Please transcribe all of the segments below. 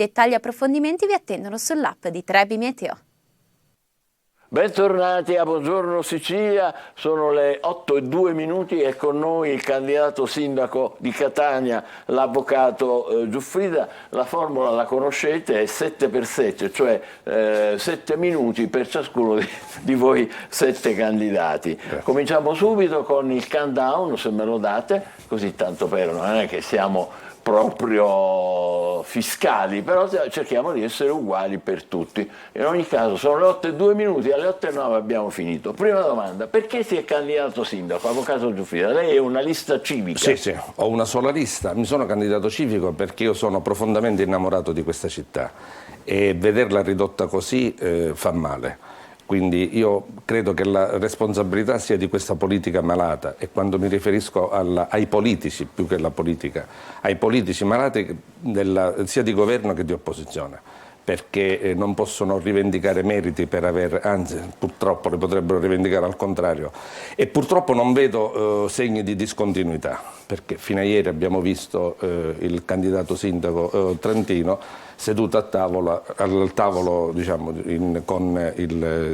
Dettagli e approfondimenti vi attendono sull'app di Trebi Meteo. Bentornati a Buongiorno Sicilia, sono le 8:02 e con noi il candidato sindaco di Catania, l'avvocato Giuffrida. La formula la conoscete, è 7x7, cioè 7 minuti per ciascuno di voi 7 candidati. Cominciamo subito con il countdown, se me lo date, così tanto per non è che siamo proprio fiscali, però cerchiamo di essere uguali per tutti. In ogni caso sono le 8:02, alle 8:09 abbiamo finito. Prima domanda: perché si è candidato sindaco? Avvocato Giuffrida, lei è una lista civica? Sì, ho una sola lista. Mi sono candidato civico perché io sono profondamente innamorato di questa città e vederla ridotta così fa male. Quindi io credo che la responsabilità sia di questa politica malata, e quando mi riferisco ai politici, più che alla politica, ai politici malati sia di governo che di opposizione, perché non possono rivendicare meriti per aver, anzi purtroppo li potrebbero rivendicare al contrario, e purtroppo non vedo segni di discontinuità, perché fino a ieri abbiamo visto il candidato sindaco trentino seduto al tavolo diciamo, con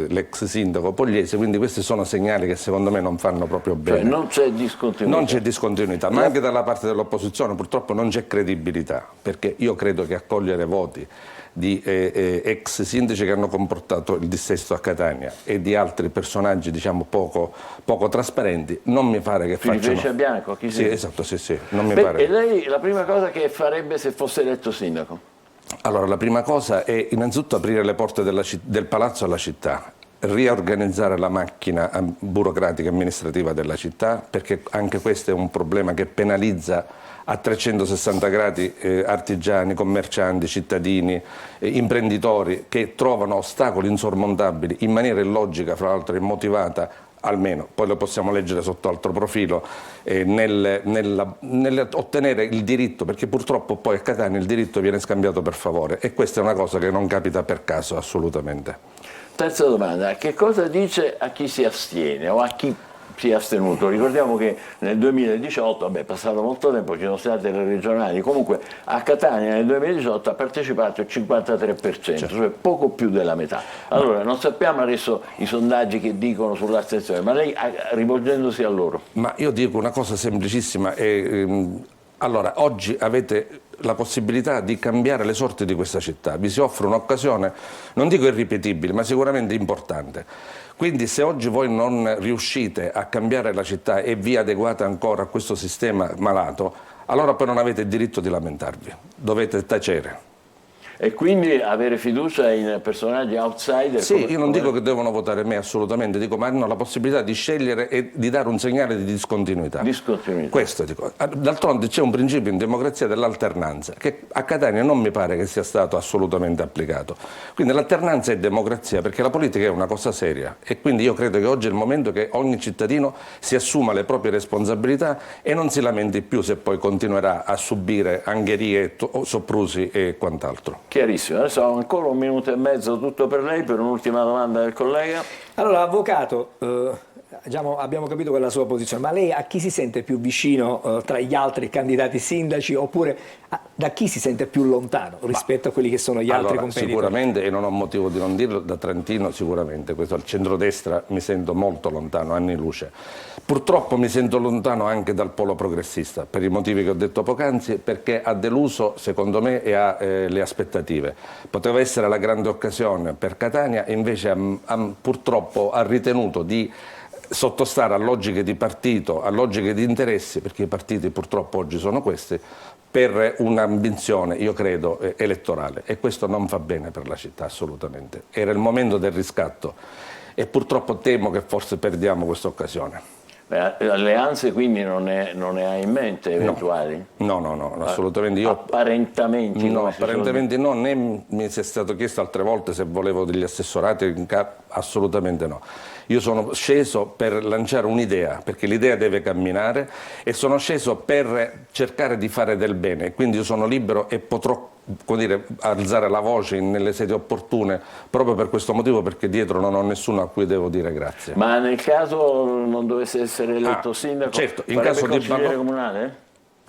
l'ex sindaco Pogliese, quindi questi sono segnali che secondo me non fanno proprio bene. Cioè non c'è discontinuità. Non c'è discontinuità, ma anche dalla parte dell'opposizione purtroppo non c'è credibilità, perché io credo che accogliere voti di ex sindaci che hanno comportato il dissesto a Catania e di altri personaggi diciamo poco trasparenti, non mi pare che facciano... Felice Bianco, chi sì, sei? esatto, sì, non mi pare. E lei la prima cosa che farebbe se fosse eletto sindaco? Allora, la prima cosa è innanzitutto aprire le porte del palazzo alla città, riorganizzare la macchina burocratica e amministrativa della città, perché anche questo è un problema che penalizza a 360 gradi artigiani, commercianti, cittadini, imprenditori che trovano ostacoli insormontabili in maniera illogica, fra l'altro immotivata, almeno, poi lo possiamo leggere sotto altro profilo, nell'ottenere il diritto, perché purtroppo poi a Catania il diritto viene scambiato per favore, e questa è una cosa che non capita per caso assolutamente. Terza domanda: che cosa dice a chi si astiene o a chi si è astenuto? Ricordiamo che nel 2018, è passato molto tempo, ci sono state le regionali, comunque a Catania nel 2018 ha partecipato il 53%, certo. Cioè poco più della metà. Allora non sappiamo adesso i sondaggi che dicono sull'astensione, ma lei rivolgendosi a loro. Ma io dico una cosa semplicissima, allora oggi avete la possibilità di cambiare le sorti di questa città, vi si offre un'occasione, non dico irripetibile, ma sicuramente importante. Quindi se oggi voi non riuscite a cambiare la città e vi adeguate ancora a questo sistema malato, allora poi non avete il diritto di lamentarvi, dovete tacere. E quindi avere fiducia in personaggi outsider? Sì, io non dico che devono votare me assolutamente, dico ma hanno la possibilità di scegliere e di dare un segnale di discontinuità. Questo dico. D'altronde c'è un principio in democrazia dell'alternanza che a Catania non mi pare che sia stato assolutamente applicato. Quindi l'alternanza è democrazia, perché la politica è una cosa seria, e quindi io credo che oggi è il momento che ogni cittadino si assuma le proprie responsabilità e non si lamenti più se poi continuerà a subire angherie, soprusi e quant'altro. Chiarissimo, adesso ho ancora 1 minuto e mezzo, tutto per lei, per un'ultima domanda del collega. Allora, avvocato, abbiamo capito quella sua posizione, ma lei a chi si sente più vicino tra gli altri candidati sindaci, oppure da chi si sente più lontano rispetto a quelli che sono gli altri competitor? Sicuramente, e non ho motivo di non dirlo, da trentino sicuramente, questo al centrodestra mi sento molto lontano, anni luce. Purtroppo mi sento lontano anche dal polo progressista, per i motivi che ho detto poc'anzi, perché ha deluso secondo me e ha le aspettative. Poteva essere la grande occasione per Catania e invece purtroppo ha ritenuto di sottostare a logiche di partito, a logiche di interessi, perché i partiti purtroppo oggi sono questi, per un'ambizione, io credo, elettorale, e questo non va bene per la città assolutamente. Era il momento del riscatto e purtroppo temo che forse perdiamo questa occasione. Alleanze quindi non ne ha in mente eventuali? No, assolutamente. Apparentamenti? No, apparentamenti no, né mi sia stato chiesto altre volte se volevo degli assessorati, assolutamente no. Io sono sceso per lanciare un'idea, perché l'idea deve camminare, e sono sceso per cercare di fare del bene, quindi io sono libero e potrò, come dire, alzare la voce nelle sedi opportune proprio per questo motivo, perché dietro non ho nessuno a cui devo dire grazie. Ma nel caso non dovesse essere eletto sindaco, certo, in farebbe caso consigliere comunale?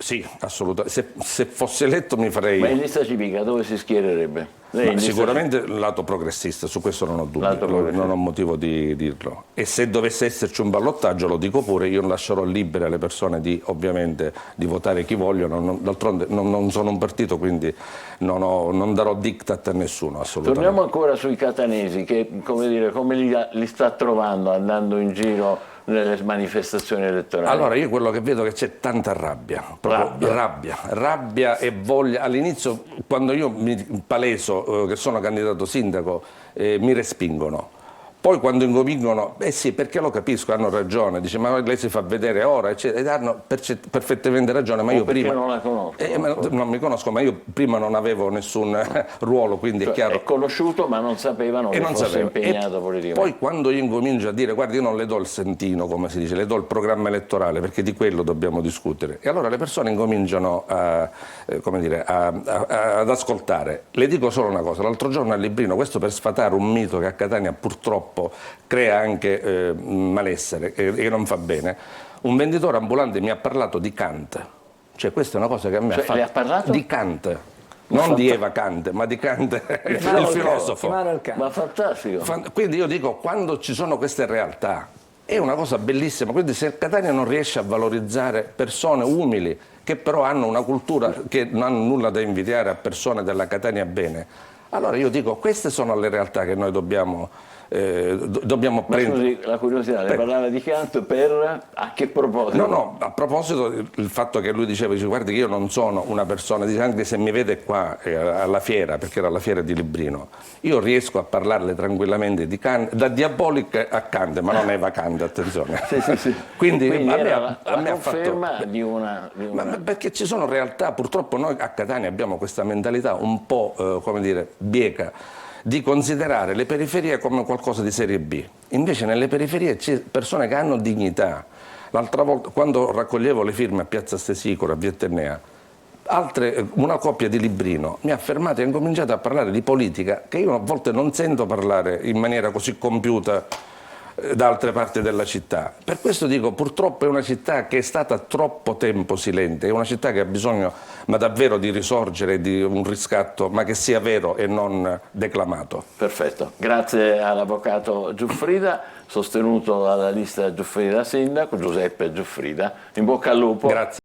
Sì, assolutamente. Se fosse eletto mi farei... Ma in lista civica dove si schiererebbe? Lei in lista Sicuramente lato progressista, su questo non ho dubbi, non ho motivo di dirlo. E se dovesse esserci un ballottaggio, lo dico pure, io lascerò libere alle persone ovviamente di votare chi vogliono, d'altronde non sono un partito, quindi non darò diktat a nessuno, assolutamente. Torniamo ancora sui catanesi, che come li sta trovando andando in giro nelle manifestazioni elettorali? Allora, io quello che vedo è che c'è tanta rabbia, rabbia e voglia. All'inizio, quando io mi paleso che sono candidato sindaco, mi respingono. Poi quando incominciano, sì, perché lo capisco, hanno ragione, dice ma lei si fa vedere ora, eccetera, ed hanno perfettamente ragione, ma io prima... non la conosco. Non mi conosco, ma io prima non avevo nessun ruolo, quindi è chiaro. È conosciuto ma non sapevano che fosse impegnato politicamente. Poi quando io incomincio a dire, guardi, io non le do il sentino, come si dice, le do il programma elettorale, perché di quello dobbiamo discutere. E allora le persone incominciano ad ascoltare. Le dico solo una cosa, l'altro giorno a Librino, questo per sfatare un mito che a Catania purtroppo crea anche malessere e non fa bene, un venditore ambulante mi ha parlato di Kant, cioè questa è una cosa che a me ha fatto... Le ha parlato? Di Kant, non di Eva Kant, ma di Kant, il filosofo. Ma fantastico. Quindi io dico, quando ci sono queste realtà, è una cosa bellissima, quindi se Catania non riesce a valorizzare persone umili, che però hanno una cultura che non hanno nulla da invidiare a persone della Catania bene, allora io dico, queste sono le realtà che noi dobbiamo prendere. Scusi, la curiosità, le parlava di Kant a che proposito? No, a proposito del fatto che lui dice guardi che io non sono una persona, dice, anche se mi vede qua alla fiera, perché era la fiera di Librino, io riesco a parlarle tranquillamente di Kant, da Diabolic a Kant, ma non Eva Kant, attenzione. Sì. Quindi a me la ha conferma fatto... di una... Ma perché ci sono realtà, purtroppo noi a Catania abbiamo questa mentalità un po', come dire, bieca, di considerare le periferie come qualcosa di serie B. Invece nelle periferie c'è persone che hanno dignità. L'altra volta, quando raccoglievo le firme a Piazza Stesicora, a Via Etnea, una coppia di Librino mi ha fermato e ha incominciato a parlare di politica, che io a volte non sento parlare in maniera così compiuta da altre parti della città. Per questo dico, purtroppo è una città che è stata troppo tempo silente, è una città che ha bisogno ma davvero di risorgere, di un riscatto, ma che sia vero e non declamato. Perfetto, grazie all'avvocato Giuffrida, sostenuto dalla lista Giuffrida Sindaco, Giuseppe Giuffrida. In bocca al lupo. Grazie.